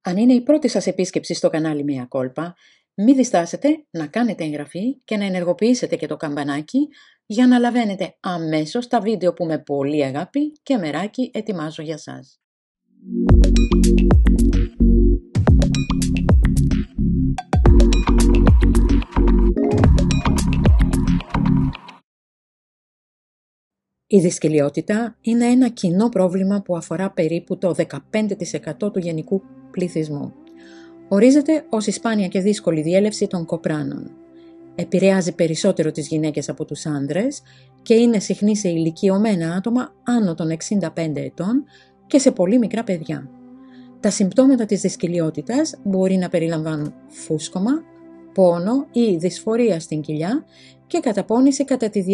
Αν είναι η πρώτη σας επίσκεψη στο κανάλι Μία Κόλπα, μην διστάσετε να κάνετε εγγραφή και να ενεργοποιήσετε και το καμπανάκι για να λαβαίνετε αμέσως τα βίντεο που με πολύ αγάπη και μεράκι ετοιμάζω για σας. Η δυσκολιότητα είναι ένα κοινό πρόβλημα που αφορά περίπου το 15% του γενικού πληθυσμού. Ορίζεται ως η σπάνια και δύσκολη διέλευση των κοπράνων. Επηρεάζει περισσότερο τις γυναίκες από τους άνδρες και είναι συχνή σε ηλικιωμένα άτομα άνω των 65 ετών και σε πολύ μικρά παιδιά. Τα συμπτώματα της δυσκολιότητας μπορεί να περιλαμβάνουν φούσκωμα, πόνο ή δυσφορία στην κοιλιά και καταπώνηση κατά τη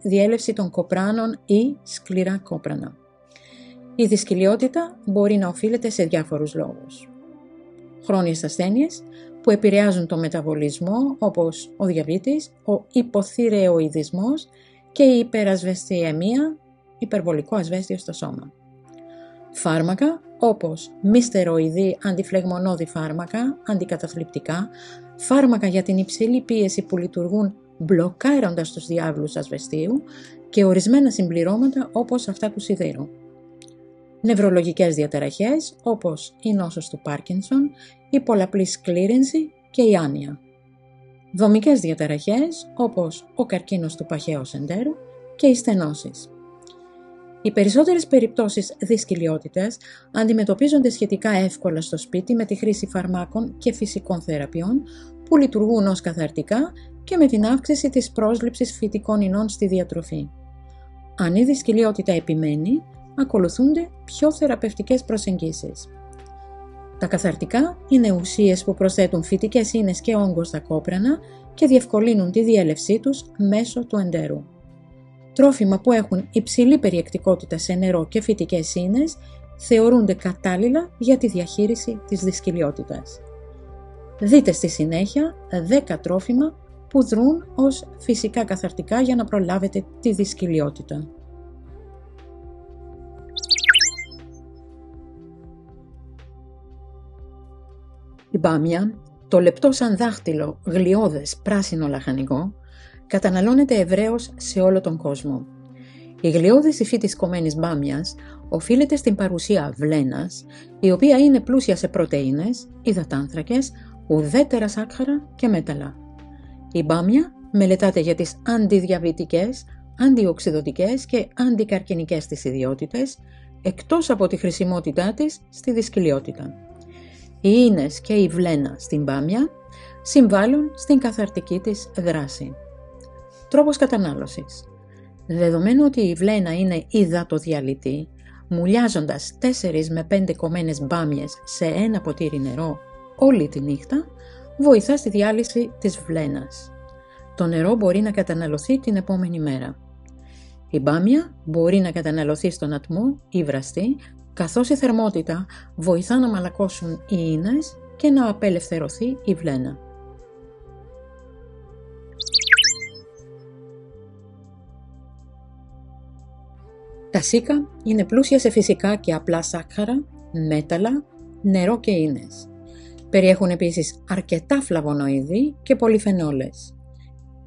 διέλευση των κοπράνων ή σκληρά κόπρανα. Η δυσκολιότητα μπορεί να οφείλεται σε διάφορους λόγους. Χρόνιες ασθένειες που επηρεάζουν το μεταβολισμό όπως ο διαβήτης, ο υποθυρεοειδισμός και η υπερασβεστιαιμία, υπερβολικό ασβέστιο στο σώμα. Φάρμακα όπως μη στεροειδή αντιφλεγμονώδη φάρμακα, αντικαταθλιπτικά, φάρμακα για την υψηλή πίεση που λειτουργούν μπλοκάροντας τους διάβλους ασβεστίου και ορισμένα συμπληρώματα όπως αυτά του σιδήρου. Νευρολογικές διαταραχές όπως η νόσος του Πάρκινσον, η πολλαπλή σκλήρυνση και η άνοια. Δομικές διαταραχές όπως ο καρκίνος του παχαίου εντέρου και οι στενώσεις. Οι περισσότερες περιπτώσεις δυσκολιότητας αντιμετωπίζονται σχετικά εύκολα στο σπίτι με τη χρήση φαρμάκων και φυσικών θεραπείων που λειτουργούν ως καθαρτικά και με την αύξηση της πρόσληψης φυτικών ινών στη διατροφή. Αν η δυσκολιότητα επιμένει, ακολουθούνται πιο θεραπευτικές προσεγγίσεις. Τα καθαρτικά είναι ουσίες που προσθέτουν φυτικές ίνες και όγκο στα κόπρανα και διευκολύνουν τη διέλευσή τους μέσω του εντέρου. Τρόφιμα που έχουν υψηλή περιεκτικότητα σε νερό και φυτικές ίνες θεωρούνται κατάλληλα για τη διαχείριση της δυσκολιότητας. Δείτε στη συνέχεια 10 τρόφιμα που δρούν ως φυσικά καθαρτικά για να προλάβετε τη δυσκολιότητα. Η μπάμια, το λεπτό σαν δάχτυλο γλιώδες πράσινο λαχανικό, καταναλώνεται ευρέως σε όλο τον κόσμο. Η γλιώδης υφή της κομμένης μπάμιας οφείλεται στην παρουσία βλένας, η οποία είναι πλούσια σε πρωτεΐνες, υδατάνθρακες, ουδέτερα σάκχαρα και μέταλλα. Η μπάμια μελετάται για τις αντιδιαβητικές, αντιοξυδωτικές και αντικαρκινικές της ιδιότητες, εκτός από τη χρησιμότητά της στη δυσκολιότητα. Οι ίνες και η βλένα στην μπάμια συμβάλλουν στην καθαρτική της δράση. Τρόπος κατανάλωσης. Δεδομένου ότι η βλένα είναι υδατοδιαλυτή, μουλιάζοντας 4 με 5 κομμένες μπάμιες σε ένα ποτήρι νερό όλη τη νύχτα, βοηθά στη διάλυση της βλένας. Το νερό μπορεί να καταναλωθεί την επόμενη μέρα. Η μπάμια μπορεί να καταναλωθεί στον ατμό ή βραστή, καθώς η θερμότητα βοηθά να μαλακώσουν οι ίνες και να απελευθερωθεί η βλένα. Τα σίκα είναι πλούσια σε φυσικά και απλά σάκχαρα, μέταλλα, νερό και ίνες. Περιέχουν επίσης αρκετά φλαβονοειδή και πολυφενόλες.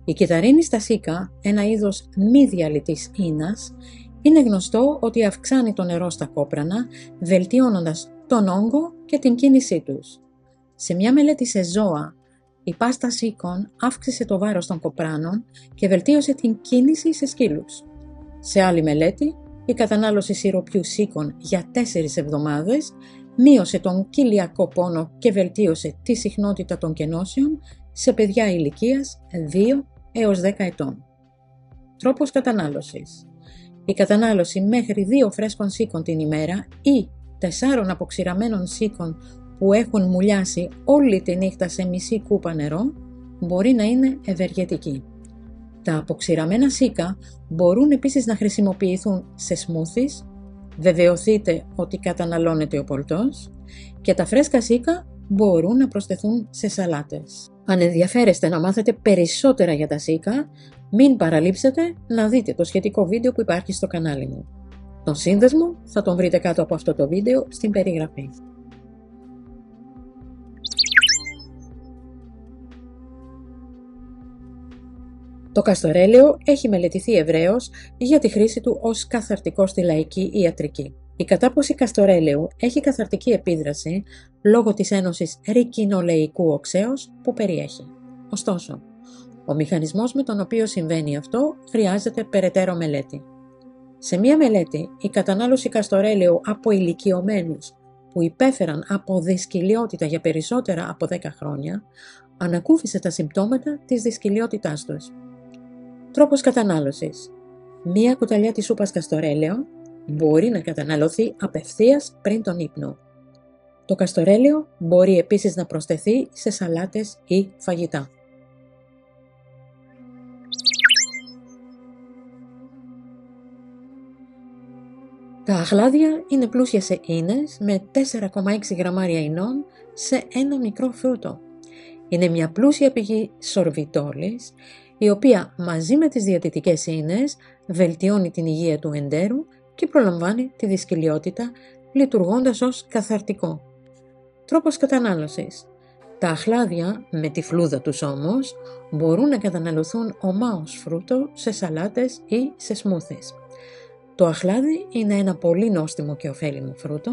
Η κυταρίνη στα σίκα, ένα είδος μη διαλυτής ίνας, είναι γνωστό ότι αυξάνει το νερό στα κόπρανα, βελτιώνοντας τον όγκο και την κίνησή τους. Σε μια μελέτη σε ζώα, η πάστα σίκων αύξησε το βάρος των κοπράνων και βελτίωσε την κίνηση σε σκύλους. Σε άλλη μελέτη, η κατανάλωση σιροπιού σίκων για 4 εβδομάδες μείωσε τον κοιλιακό πόνο και βελτίωσε τη συχνότητα των κενώσεων σε παιδιά ηλικίας 2 έως 10 ετών. Τρόπος κατανάλωσης. Η κατανάλωση μέχρι 2 φρέσκων σίκων την ημέρα ή 4 αποξηραμένων σίκων που έχουν μουλιάσει όλη τη νύχτα σε μισή κούπα νερό μπορεί να είναι ευεργετική. Τα αποξηραμένα σίκα μπορούν επίσης να χρησιμοποιηθούν σε σμούθις, βεβαιωθείτε ότι καταναλώνεται ο πολτός, και τα φρέσκα σίκα μπορούν να προσθεθούν σε σαλάτες. Αν ενδιαφέρεστε να μάθετε περισσότερα για τα Zika, μην παραλείψετε να δείτε το σχετικό βίντεο που υπάρχει στο κανάλι μου. Τον σύνδεσμο θα τον βρείτε κάτω από αυτό το βίντεο στην περιγραφή. Το καστορέλαιο έχει μελετηθεί ευρέως για τη χρήση του ως καθαρτικό στη λαϊκή ιατρική. Η κατάπαυση καστορέλαιου έχει καθαρτική επίδραση λόγω της ένωσης ρικινολεϊκού οξέως που περιέχει. Ωστόσο, ο μηχανισμός με τον οποίο συμβαίνει αυτό χρειάζεται περαιτέρω μελέτη. Σε μία μελέτη, η κατανάλωση καστορέλαιου από ηλικιωμένους που υπέφεραν από δυσκολιότητα για περισσότερα από 10 χρόνια, ανακούφισε τα συμπτώματα της δυσκολιότητάς τους. Τρόπος κατανάλωσης. Μία κουταλιά της σούπας καστορέλαιο μπορεί να καταναλωθεί απευθείας πριν τον ύπνο. Το καστορέλαιο μπορεί επίσης να προσθεθεί σε σαλάτες ή φαγητά. Τα αχλάδια είναι πλούσια σε ίνες με 4,6 γραμμάρια ινών σε ένα μικρό φρούτο. Είναι μια πλούσια πηγή σορβιτόλης, η οποία μαζί με τις διατητικές ίνες βελτιώνει την υγεία του εντέρου και προλαμβάνει τη δυσκολιότητα, λειτουργώντας ως καθαρτικό. Τρόπος κατανάλωσης. Τα αχλάδια, με τη φλούδα τους όμως, μπορούν να καταναλωθούν ομά ως φρούτο σε σαλάτες ή σε σμούθις. Το αχλάδι είναι ένα πολύ νόστιμο και ωφέλιμο φρούτο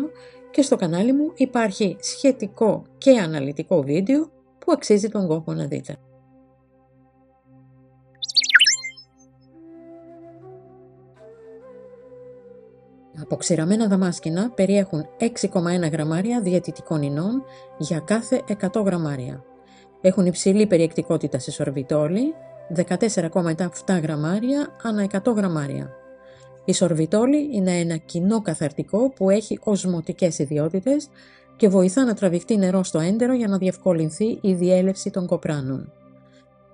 και στο κανάλι μου υπάρχει σχετικό και αναλυτικό βίντεο που αξίζει τον κόπο να δείτε. Τα αποξηραμένα δαμάσκηνα περιέχουν 6,1 γραμμάρια διαιτητικών ινών για κάθε 100 γραμμάρια. Έχουν υψηλή περιεκτικότητα σε σορβιτόλη, 14,7 γραμμάρια ανά 100 γραμμάρια. Η σορβιτόλη είναι ένα κοινό καθαρτικό που έχει οσμωτικές ιδιότητες και βοηθά να τραβηχτεί νερό στο έντερο για να διευκολυνθεί η διέλευση των κοπράνων.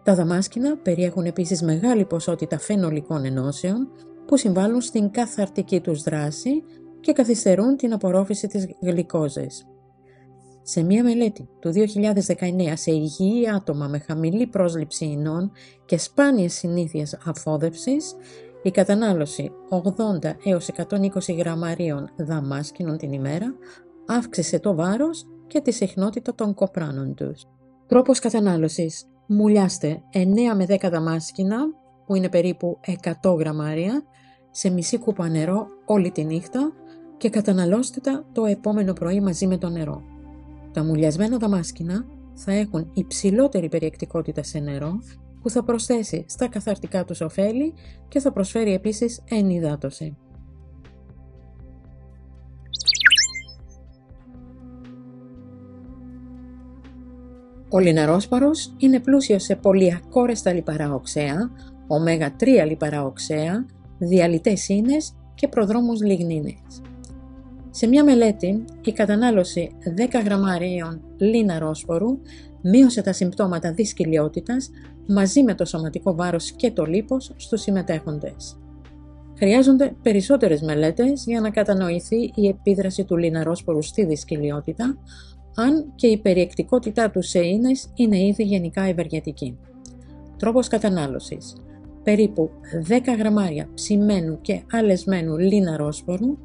Τα δαμάσκηνα περιέχουν επίσης μεγάλη ποσότητα φαινολικών ενώσεων που συμβάλλουν στην καθαρτική τους δράση και καθυστερούν την απορρόφηση της γλυκόζης. Σε μία μελέτη του 2019 σε υγιή άτομα με χαμηλή πρόσληψη ινών και σπάνιες συνήθειες αφόδευσης, η κατανάλωση 80 έως 120 γραμμαρίων δαμάσκηνων την ημέρα αύξησε το βάρος και τη συχνότητα των κοπράνων τους. Τρόπος κατανάλωσης. Μουλιάστε 9 με 10 δαμάσκηνα, που είναι περίπου 100 γραμμάρια, σε μισή κούπα νερό όλη τη νύχτα και καταναλώστε τα το επόμενο πρωί μαζί με το νερό. Τα μουλιασμένα δαμάσκηνα θα έχουν υψηλότερη περιεκτικότητα σε νερό που θα προσθέσει στα καθαρτικά τους ωφέλη και θα προσφέρει επίσης ενυδάτωση. Ο λιναρόσπαρος είναι πλούσιος σε πολυακόρεστα λιπαρά οξέα, ω3 λιπαρά οξέα, διαλυτές ίνες και προδρόμους λιγνίνης. Σε μια μελέτη, η κατανάλωση 10 γραμμαρίων λιναρόσπορου μείωσε τα συμπτώματα δυσκολιότητας μαζί με το σωματικό βάρος και το λίπος στους συμμετέχοντες. Χρειάζονται περισσότερες μελέτες για να κατανοηθεί η επίδραση του λιναρόσπορου στη δυσκολιότητα, αν και η περιεκτικότητά του σε ίνες είναι ήδη γενικά ευεργετική. Τρόπος κατανάλωσης. Περίπου 10 γραμμάρια ψημένου και αλεσμένου λιναρόσπορου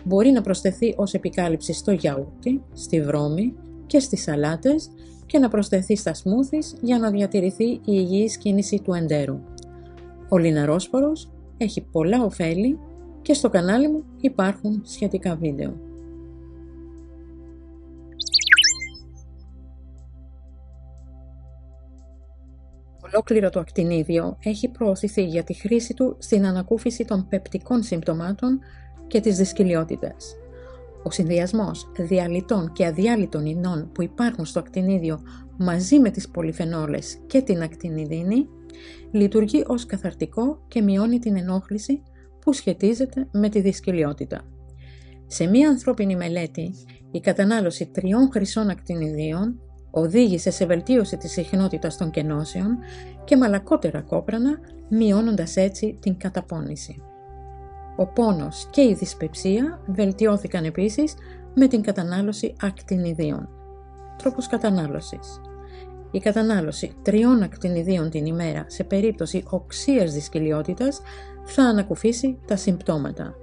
μπορεί να προσθεθεί ως επικάλυψη στο γιαούρτι, στη βρώμη και στις σαλάτες και να προσθεθεί στα σμούθις για να διατηρηθεί η υγιής κίνηση του εντέρου. Ο λιναρόσπορος έχει πολλά ωφέλη και στο κανάλι μου υπάρχουν σχετικά βίντεο. Ολόκληρο το ακτινίδιο έχει προωθηθεί για τη χρήση του στην ανακούφιση των πεπτικών συμπτωμάτων και της δυσκολιότητας. Ο συνδυασμός διαλυτών και αδιάλυτων ινών που υπάρχουν στο ακτινίδιο μαζί με τις πολυφενόλες και την ακτινιδίνη λειτουργεί ως καθαρτικό και μειώνει την ενόχληση που σχετίζεται με τη δυσκολιότητα. Σε μία ανθρώπινη μελέτη, η κατανάλωση 3 χρυσών ακτινιδίων οδήγησε σε βελτίωση της συχνότητας των κενώσεων και μαλακότερα κόπρανα, μειώνοντας έτσι την καταπώνηση. Ο πόνος και η δυσπεψία βελτιώθηκαν επίσης με την κατανάλωση ακτινιδίων. Τρόπος κατανάλωσης. η κατανάλωση 3 ακτινιδίων την ημέρα σε περίπτωση οξείας δυσκολιότητας θα ανακουφίσει τα συμπτώματα.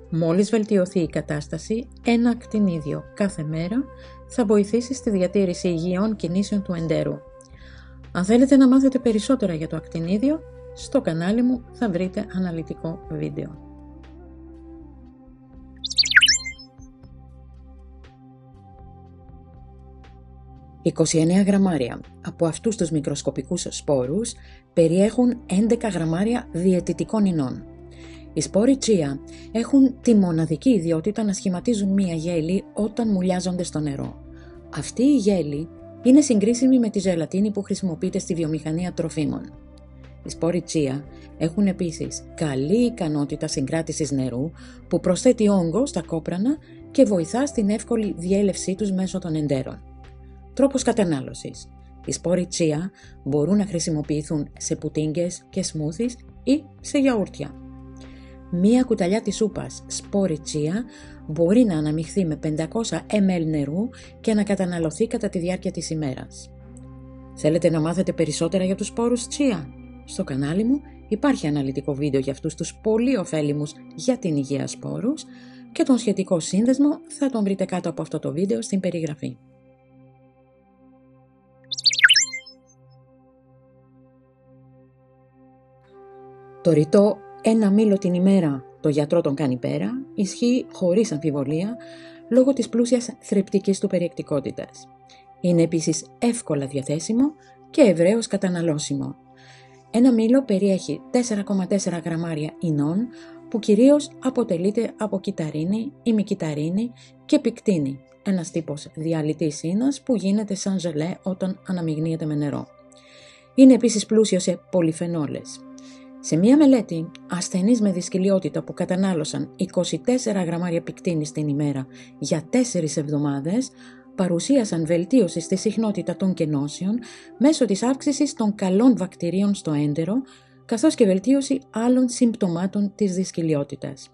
Μόλις βελτιωθεί η κατάσταση, 1 ακτινίδιο κάθε μέρα θα βοηθήσει στη διατήρηση υγιών κινήσεων του εντέρου. Αν θέλετε να μάθετε περισσότερα για το ακτινίδιο, στο κανάλι μου θα βρείτε αναλυτικό βίντεο. «29 γραμμάρια από αυτούς τους μικροσκοπικούς σπόρους περιέχουν 11 γραμμάρια διαιτητικών ινών. Οι σπόροι τσία έχουν τη μοναδική ιδιότητα να σχηματίζουν μία γέλη όταν μουλιάζονται στο νερό. Αυτή η γέλη είναι συγκρίσιμη με τη ζελατίνη που χρησιμοποιείται στη βιομηχανία τροφίμων. Οι σπόροι τσία έχουν επίσης καλή ικανότητα συγκράτησης νερού που προσθέτει όγκο στα κόπρανα και βοηθά στην εύκολη διέλευσή τους μέσω των εντέρων. Τρόπος κατανάλωσης. Οι σπόροι τσία μπορούν να χρησιμοποιηθούν σε πουτίνγκες και σμούθις ή σε γιαούρτια. Μία κουταλιά της σούπας σπόροι τσία μπορεί να αναμειχθεί με 500 ml νερού και να καταναλωθεί κατά τη διάρκεια της ημέρας. Θέλετε να μάθετε περισσότερα για τους σπόρους τσία? Στο κανάλι μου υπάρχει αναλυτικό βίντεο για αυτούς τους πολύ ωφέλιμους για την υγεία σπόρους και τον σχετικό σύνδεσμο θα τον βρείτε κάτω από αυτό το βίντεο στην περιγραφή. Το ρητό «ένα μήλο την ημέρα, το γιατρό τον κάνει πέρα» ισχύει χωρίς αμφιβολία λόγω της πλούσιας θρεπτικής του περιεκτικότητας. Είναι επίσης εύκολα διαθέσιμο και ευρέως καταναλώσιμο. Ένα μήλο περιέχει 4,4 γραμμάρια ινών που κυρίως αποτελείται από κυταρίνη, ημικυταρίνη και πικτίνη, ένας τύπος διαλυτής ίνας που γίνεται σαν ζελέ όταν αναμειγνύεται με νερό. Είναι επίσης πλούσιο σε πολυφενόλες. Σε μία μελέτη, ασθενείς με δυσκολιότητα που κατανάλωσαν 24 γραμμάρια πικτίνης την ημέρα για 4 εβδομάδες παρουσίασαν βελτίωση στη συχνότητα των κενώσεων μέσω της αύξησης των καλών βακτηρίων στο έντερο, καθώς και βελτίωση άλλων συμπτωμάτων της δυσκολιότητας.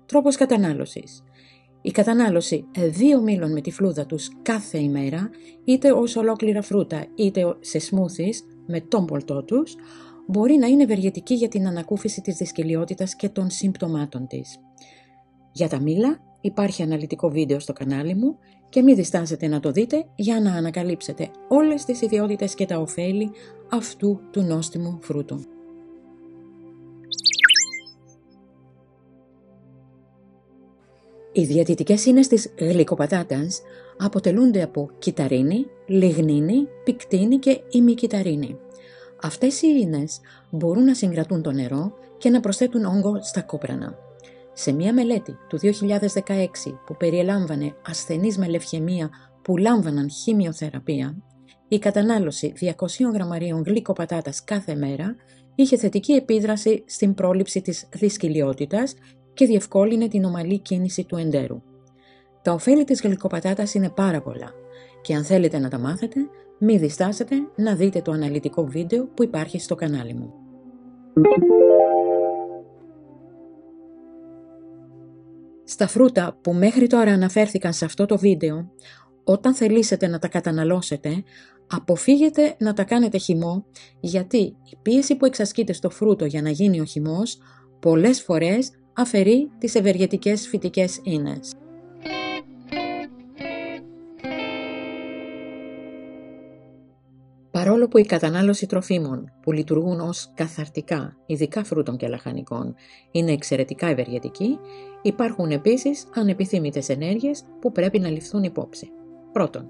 Τρόπος κατανάλωσης. Η κατανάλωση 2 μήλων με τη φλούδα τους κάθε ημέρα, είτε ως ολόκληρα φρούτα είτε σε σμούθις με τον πολτό τους, μπορεί να είναι ευεργετική για την ανακούφιση της δυσκολιότητας και των συμπτωμάτων της. Για τα μήλα υπάρχει αναλυτικό βίντεο στο κανάλι μου και μην διστάσετε να το δείτε για να ανακαλύψετε όλες τις ιδιότητες και τα ωφέλη αυτού του νόστιμου φρούτου. Οι διαιτητικές ίνες της γλυκοπατάτας αποτελούνται από κυταρίνη, λιγνίνη, πικτίνη και ημικυταρίνη. Αυτές οι ίνες μπορούν να συγκρατούν το νερό και να προσθέτουν όγκο στα κόπρανα. Σε μία μελέτη του 2016 που περιέλαμβανε ασθενείς με λευχαιμία που λάμβαναν χημειοθεραπεία, η κατανάλωση 200 γραμμαρίων γλυκοπατάτας κάθε μέρα είχε θετική επίδραση στην πρόληψη της δυσκολιότητας και διευκόλυνε την ομαλή κίνηση του εντέρου. Τα ωφέλη της γλυκοπατάτας είναι πάρα πολλά και αν θέλετε να τα μάθετε, μη διστάσετε να δείτε το αναλυτικό βίντεο που υπάρχει στο κανάλι μου. Στα φρούτα που μέχρι τώρα αναφέρθηκαν σε αυτό το βίντεο, όταν θελήσετε να τα καταναλώσετε, αποφύγετε να τα κάνετε χυμό, γιατί η πίεση που εξασκείται στο φρούτο για να γίνει ο χυμός, πολλές φορές αφαιρεί τις ευεργετικές φυτικές ίνες. Παρόλο που η κατανάλωση τροφίμων που λειτουργούν ως καθαρτικά, ειδικά φρούτων και λαχανικών, είναι εξαιρετικά ευεργετική, υπάρχουν επίσης ανεπιθύμητες ενέργειες που πρέπει να ληφθούν υπόψη. Πρώτον,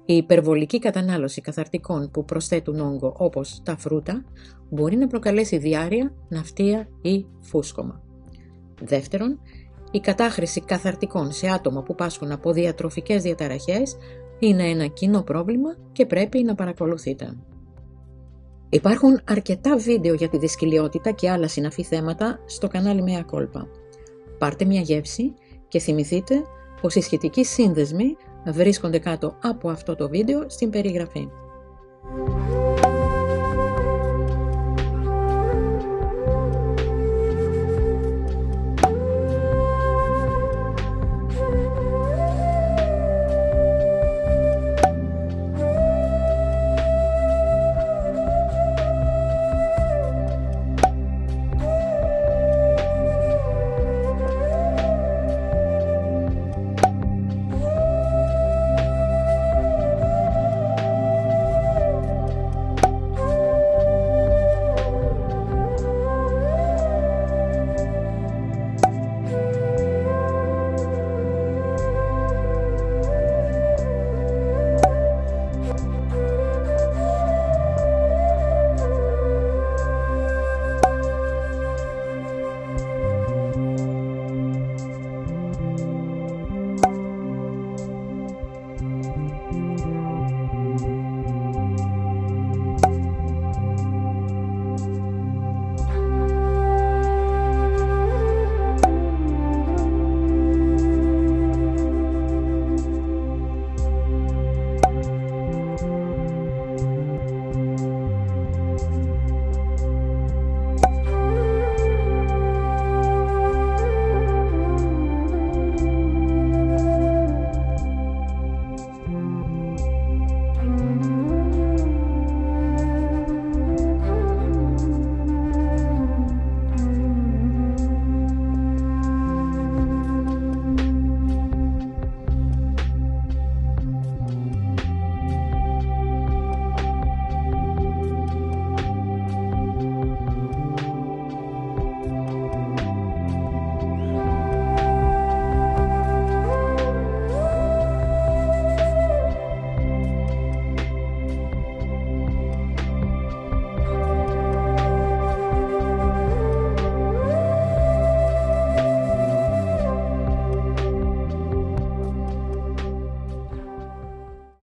η υπερβολική κατανάλωση καθαρτικών που προσθέτουν όγκο όπως τα φρούτα μπορεί να προκαλέσει διάρρεια, ναυτία ή φούσκωμα. Δεύτερον, η κατάχρηση καθαρτικών σε άτομα που πάσχουν από διατροφικές διαταραχές είναι ένα κοινό πρόβλημα και πρέπει να παρακολουθείτε. Υπάρχουν αρκετά βίντεο για τη δυσκολιότητα και άλλα συναφή θέματα στο κανάλι Mea Culpa. Πάρτε μια γεύση και θυμηθείτε πως οι σχετικοί σύνδεσμοι βρίσκονται κάτω από αυτό το βίντεο στην περιγραφή.